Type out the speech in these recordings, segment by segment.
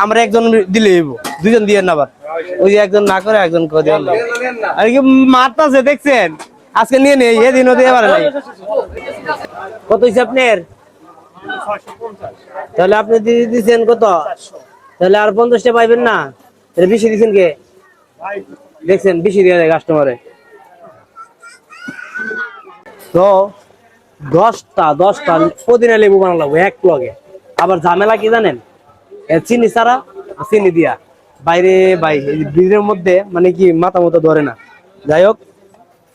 আমরা একজন দিলে দুজন দিয়ে না আবার ওই যে একজন না করে একজন করে আর কি মারতাছে দেখছেন আজকে নিয়ে নেই এদিনও দিয়ে পারে নাই কত হইছে আপনার তাহলে আপনি দিয়ে দিচ্ছেন কত তাহলে আর 50টা পাইবেন না এটা বেশি দিচ্ছেন কে দেখছেন বেশি দিয়ে দেয় কাস্টমারে তো 10টা পুদিনা লেবু বানানো লাগবে এক লগে আবার ঝামেলা কি জানেন চিনি ছাড়া চিনি দিয়া বাইরে ব্রিজের মধ্যে মানে কি মাথা মতো ধরে না যাই হোক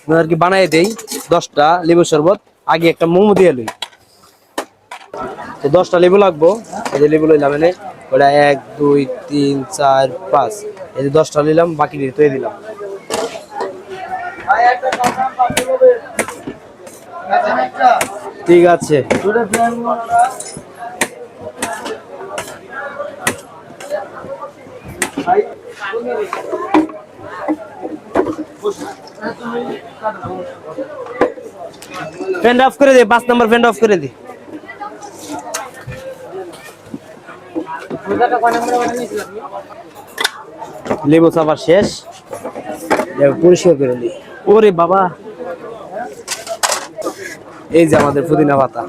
আর কি বানাই দেই 10টা লেবু শরবত আগে একটা মোমো দিয়ে লই তো 10টা লেবু লাগবো এই যে লেবু লইলাম এনে ওটা 1 2 3 4 5 এই যে 10টা নিলাম বাকি দিয়ে তৈরি দিলাম ঠিক আছে ফ্যান অফ করে দে 5 নাম্বার ফ্যান অফ করে দে লেবু সাবার শেষ পরিষ্কার করে নি ওরে বাবা এই যে আমাদের পুদিনা পাতা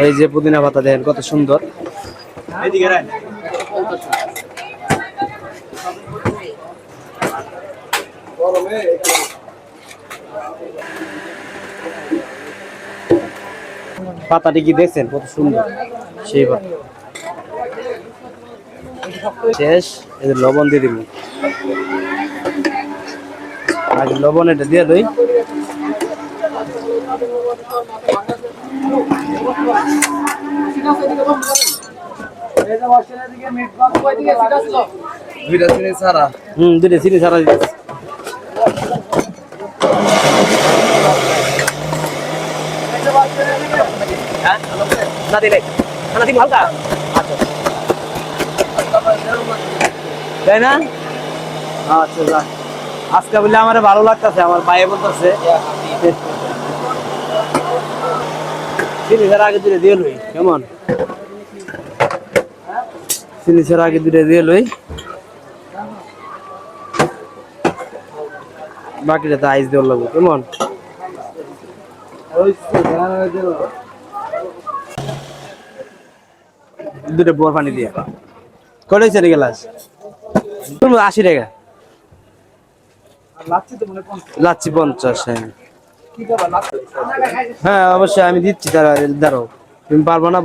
এই যে পুদিনা পাতা দেখেন কত সুন্দর এদিকে রাখ পাতাটি কি দেখছেন কত সুন্দর সেই পাতা শেষ এই লবণ দিয়ে দিব আগে লবণ এটা দিয়ে দই দুইটা চিনি ছাড়া দিতেছি না দিলে না দিব হালকা তাই না আচ্ছা আজকে বলে আমার ভালো লাগতেছে আমার ভাইয়ে বলতেছে চিনি ছাড়া আগে দুটো দিয়ে লই কেমন চিনি ছাড়া আগে দুটো দিয়ে লই বাকিটা তো আইস দেওয়ার লাগবে কেমন দুটো বোর পানি দিয়ে কটাই চারি গ্লাস 80 টাকা লাচ্ছি 50 হ্যাঁ অবশ্যই আমি দিচ্ছি তারা দাঁড়াও তুমি পারবো না